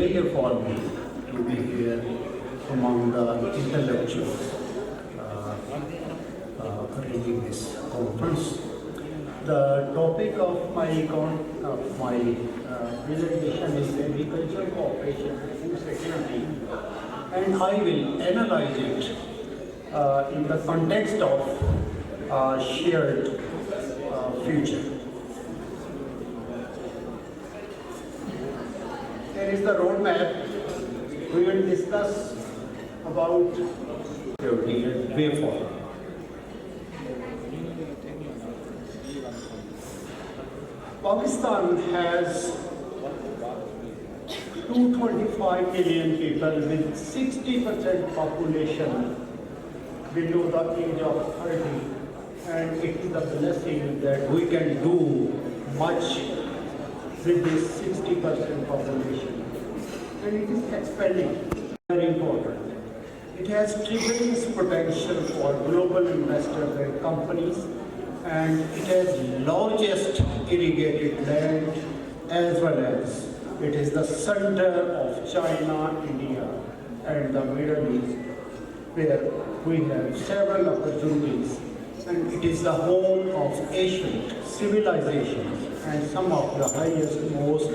pleasure for me to be here among the intellectuals arranging this conference. The topic of my presentation is agricultural cooperation and food security, and I will analyze it in the context of shared future. Here is the roadmap. We will discuss about security and way forward. Pakistan has 225 million people with 60% population below the age of 30, and it is a blessing that we can do much with this 60% population, and it is expanding. Very important. It has tremendous potential for global investors and companies, and it has largest irrigated land, as well as it is the center of China, India, and the Middle East, where we have several opportunities, and it is the home of ancient civilizations and some of the highest, most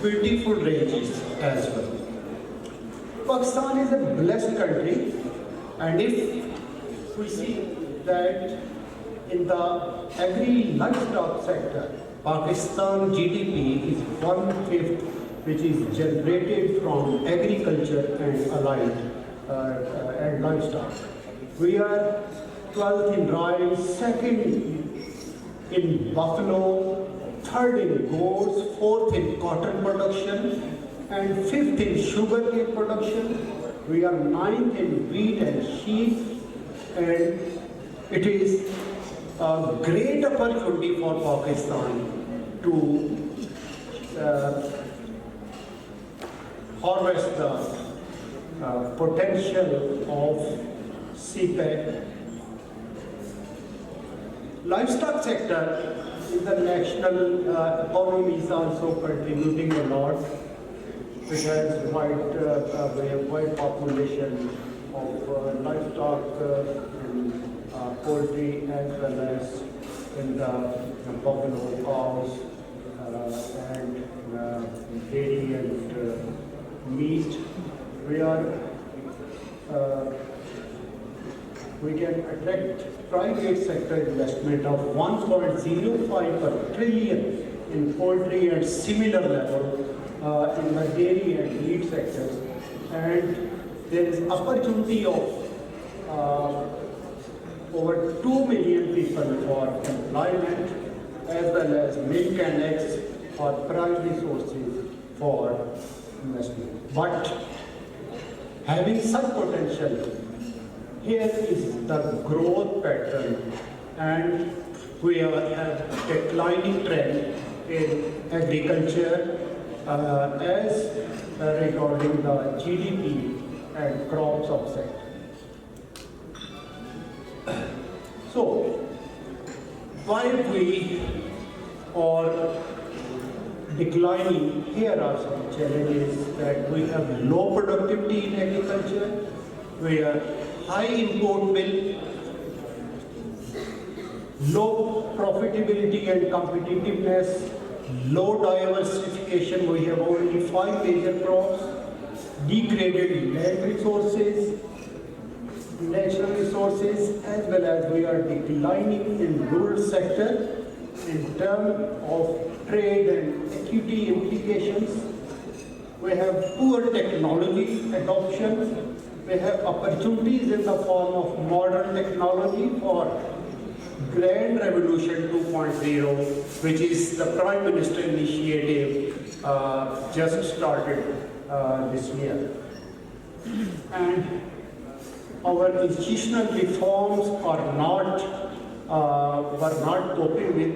beautiful ranges as well. Pakistan is a blessed country, and if we see that in the agri-livestock sector, Pakistan GDP is 1/5, which is generated from agriculture and allied and livestock. We are 12th in rice, 2nd in buffalo, 3rd in goats, 4th in cotton production, and 5th in sugarcane production. We are 9th in wheat and sheep, and it is a great opportunity for Pakistan to harvest the potential of CPEC. Livestock sector in the national economy is also contributing a lot. It has wide population of livestock in poultry, as well as in the buffalo, cows, and dairy and meat. We can attract private sector investment of 1.05 trillion in poultry and similar level in the dairy and meat sectors, and there is opportunity of over 2 million people for employment, as well as milk and eggs or primary sources for investment. But having such potential, here is the growth pattern, and we have a declining trend in agriculture as regarding the GDP and crops of sector. So, why we are declining? Here are some challenges: that we have low productivity in agriculture, we have high import bill, low profitability and competitiveness, low diversification. We have only 5 major crops, degraded land resources, natural resources, as well as we are declining in rural sector in terms of trade and equity implications. We have poor technology adoption. We have opportunities in the form of modern technology for Grand Revolution 2.0, which is the Prime Minister initiative just started this year. And our institutional reforms were not coping with,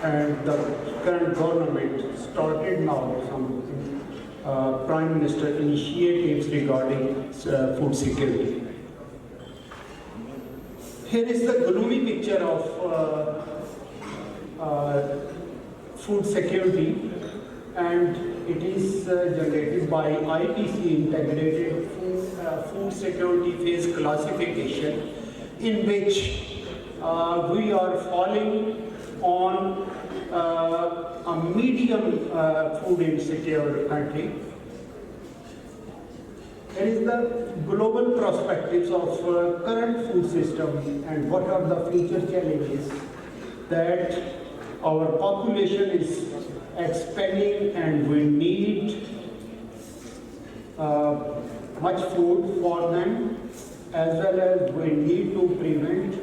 and the current government started now some Prime Minister initiatives regarding food security. Here is the gloomy picture of food security, and it is generated by IPC, Integrated Food Security Phase Classification, in which we are falling on a medium food insecure country. There is the global perspectives of current food system and what are the future challenges, that our population is expanding and we need much food for them, as well as we need to prevent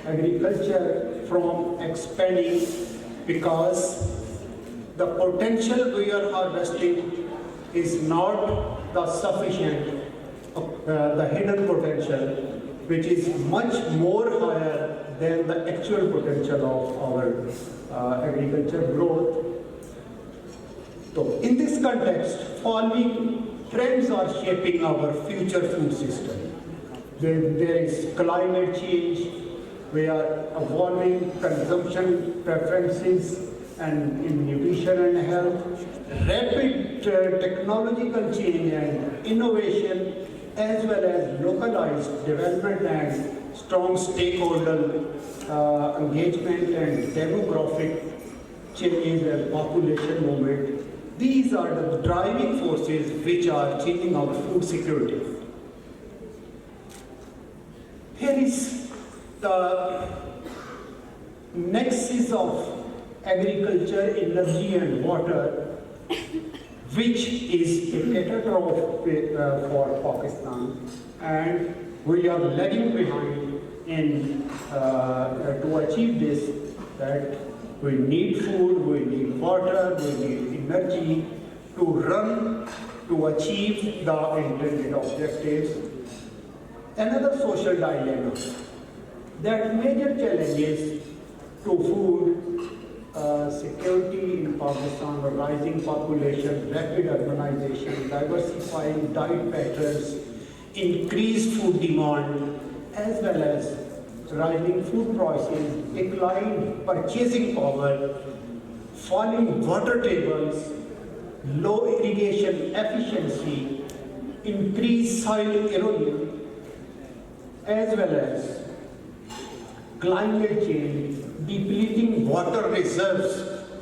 agriculture from expanding, because the potential we are harvesting is not the sufficient, the hidden potential, which is much more higher than the actual potential of our agriculture growth. So in this context, following trends are shaping our future food system. There is climate change, we are evolving consumption preferences and in nutrition and health, rapid technological change and innovation, as well as localized development and strong stakeholder engagement and demographic changes and population movement. These are the driving forces which are changing our food security. Here is the nexus of agriculture, energy and water, which is a catastrophe for Pakistan, and we are lagging behind in to achieve this, that we need food, we need water, we need energy to achieve the intended objectives. Another social dilemma, that major challenges to food security in Pakistan, rising population, rapid urbanization, diversifying diet patterns, increased food demand, as well as rising food prices, declined purchasing power, falling water tables, low irrigation efficiency, increased soil erosion, as well as climate change, depleting water reserves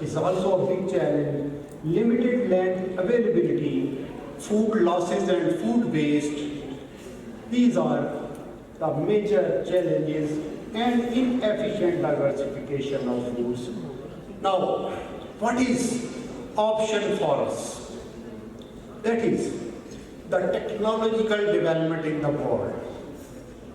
is also a big challenge, limited land availability, food losses and food waste. These are the major challenges, and inefficient diversification of foods. Now, what is option for us? That is the technological development in the world.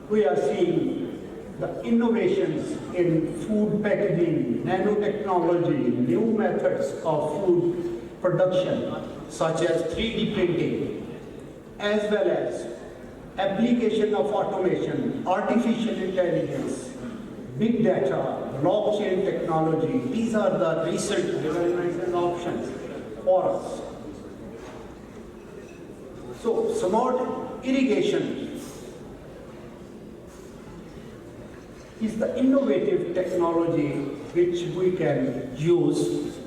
We are seeing the innovations in food packaging, nanotechnology, new methods of food production, such as 3D printing, as well as application of automation, artificial intelligence, big data, blockchain technology. These are the recent developments and options for us. So, smart irrigation is the innovative technology which we can use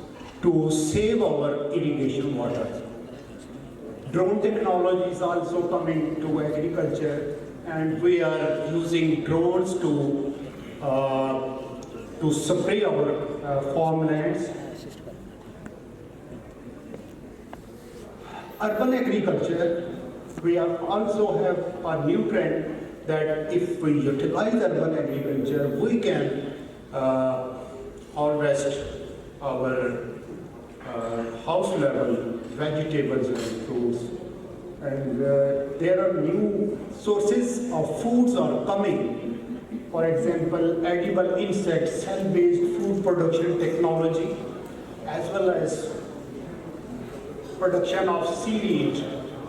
to save our irrigation water. Drone technology is also coming to agriculture, and we are using drones to spray our farmlands. Urban agriculture, we also have a new trend that if we utilize urban agriculture, we can harvest our house level vegetables and fruits. And there are new sources of foods are coming. For example, edible insects, cell-based food production technology, as well as production of seaweed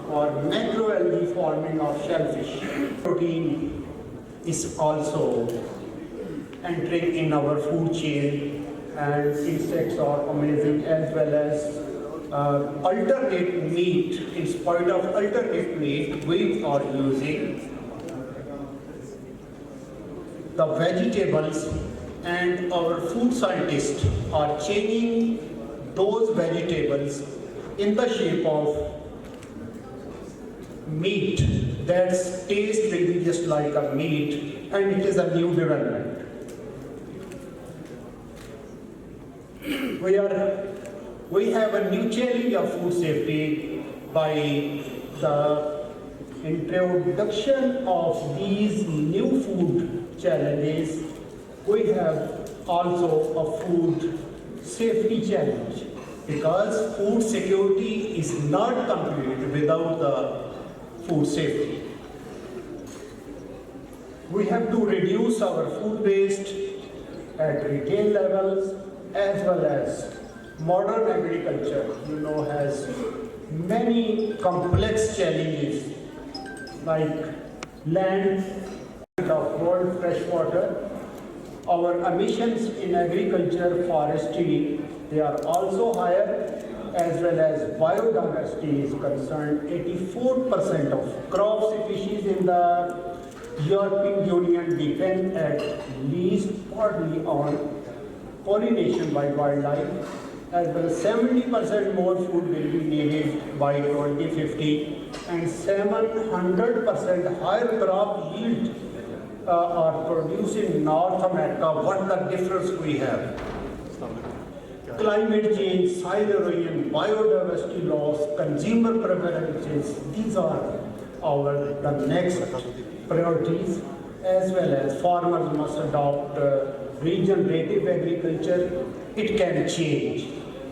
or macroalgae farming of shellfish. Protein is also entering in our food chain, and insects are amazing, as well as alternate meat. In spite of alternate meat, we are using the vegetables, and our food scientists are changing those vegetables in the shape of meat. That taste will be just like a meat, and it is a new development. We have a new challenge of food safety by the introduction of these new food challenges. We have also a food safety challenge, because food security is not complete without the food safety. We have to reduce our food waste at retail levels, as well as modern agriculture, has many complex challenges like land of world fresh water. Our emissions in agriculture, forestry, they are also higher, as well as biodiversity is concerned. 84% of crop species in the European Union depend at least partly on pollination by wildlife, as well as 70% more food will be needed by 2050, and 700% higher crop yield are produced in North America. What the difference we have? Climate change, soil erosion, biodiversity loss, consumer preferences, these are the next priorities, as well as farmers must adopt regenerative agriculture. It can change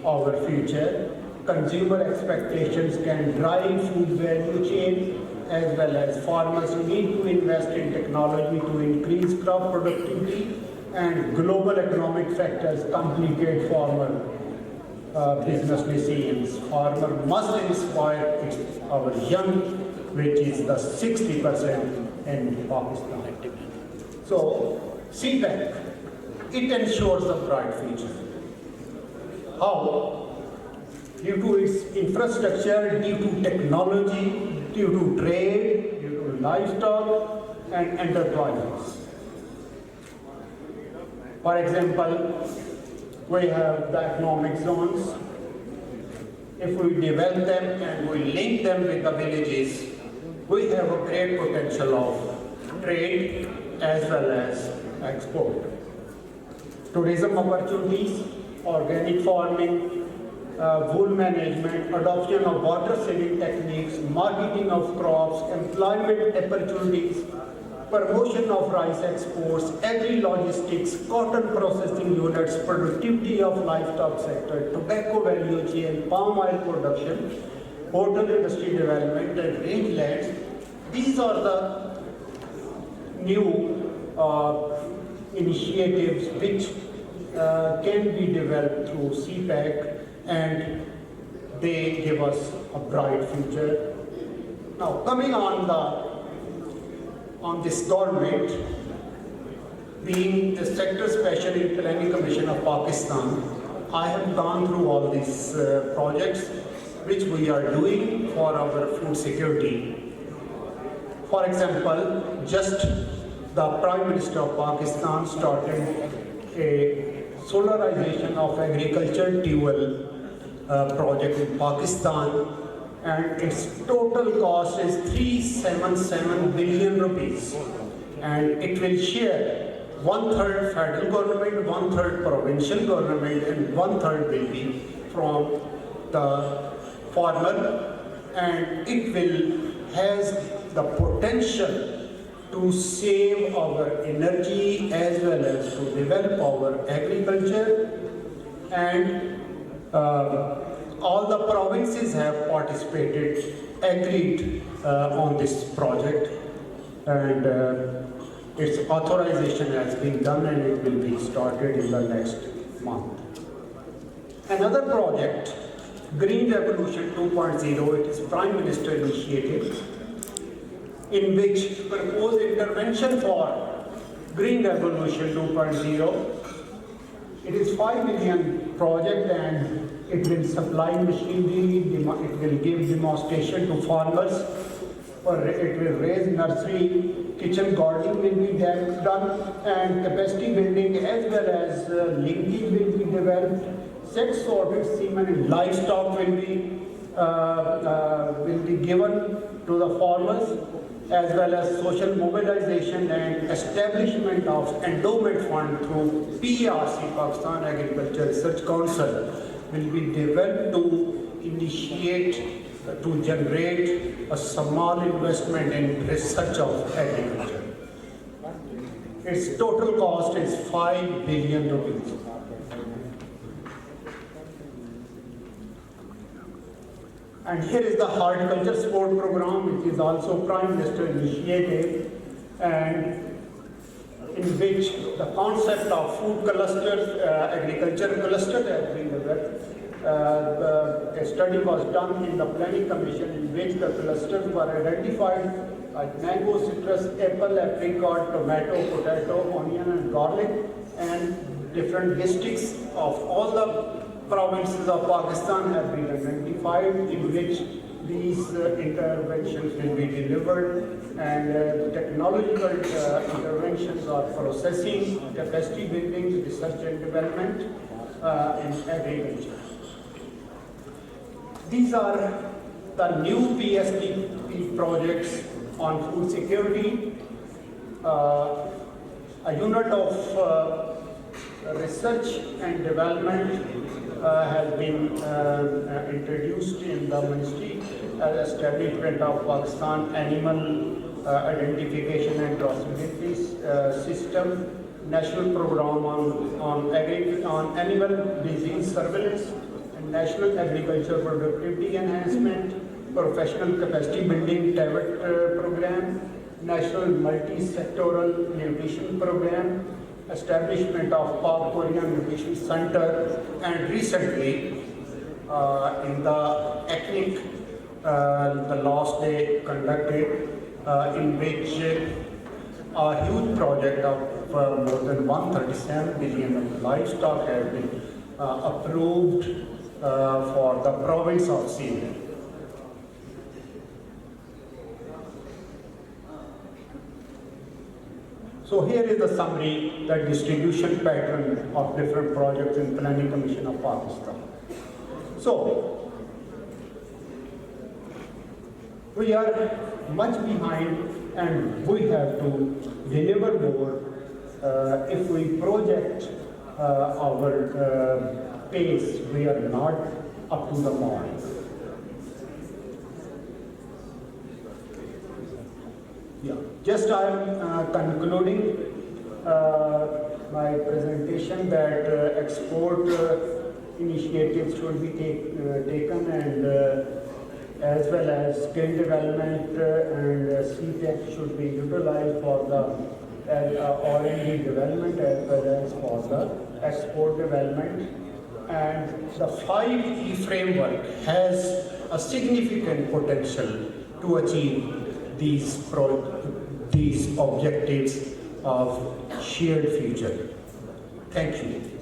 our future. Consumer expectations can drive food value chain, as well as farmers need to invest in technology to increase crop productivity, and global economic factors complicate farmer business decisions. Farmer must inspire our young, which is the 60% in Pakistan. So, CPEC, it ensures a bright future. How? Due to its infrastructure, due to technology, due to trade, due to livestock and enterprises. For example, we have the economic zones. If we develop them and we link them with the villages, we have a great potential of trade as well as export. Tourism opportunities, organic farming, wool management, adoption of water-saving techniques, marketing of crops, employment opportunities, promotion of rice exports, agri-logistics, cotton processing units, productivity of livestock sector, tobacco value chain, palm oil production, hotel industry development, and rangelands. These are the new initiatives which can be developed through CPEC, and they give us a bright future. Now, coming on this government, being the Sector Special in Planning Commission of Pakistan, I have gone through all these projects which we are doing for our food security. For example, just the Prime Minister of Pakistan started a solarization of agriculture dual project in Pakistan, and its total cost is 377 billion rupees, and it will share 1/3 federal government, 1/3 provincial government, and 1/3 will be from the farmer, and it has the potential to save our energy as well as to develop our agriculture, and all the provinces have participated, agreed on this project, and its authorization has been done and it will be started in the next month. Another project, Green Revolution 2.0, it is Prime Minister initiative, in which proposed intervention for Green Revolution 2.0. It is 5 million project, and it will supply machinery, it will give demonstration to farmers, or it will raise nursery, kitchen gardening will be done, and capacity building as well as linkage will be developed. sex sorted semen and livestock will be given to the farmers, as well as social mobilization and establishment of endowment fund through PRC, Pakistan Agriculture Research Council, will be developed to initiate, to generate a small investment in research of agriculture. Its total cost is 5 billion rupees. And here is the horticulture support program, which is also Prime Minister initiative, and in which the concept of food clusters, agriculture cluster has been developed. A study was done in the planning commission in which the clusters were identified like mango, citrus, apple, apricot, tomato, potato, onion and garlic, and different districts of all the provinces of Pakistan have been identified in which these interventions will be delivered, and technological interventions are processing, capacity building, research and development in agriculture. These are the new PSDP projects on food security. A unit of research and development has been introduced in the ministry as establishment of Pakistan Animal Identification and Traceability System, National Program on Animal Disease Surveillance, and National Agriculture Productivity Enhancement, Professional Capacity Building TAVET Program, National Multi-Sectoral Nutrition Program, establishment of Pak Korean Nutrition Center, and recently in the ethnic, the last day conducted, in which a huge project of more than 137 billion of livestock has been approved for the province of Serena. So here is the summary, the distribution pattern of different projects in Planning Commission of Pakistan. So we are much behind and we have to deliver more if we project our pace, we are not up to the mark. Yeah. Just I am concluding my presentation that export initiatives should be taken, and as well as skill development and CPEC should be utilized for the R&D development as well as for the export development. And the 5E framework has a significant potential to achieve these objectives of shared future. Thank you.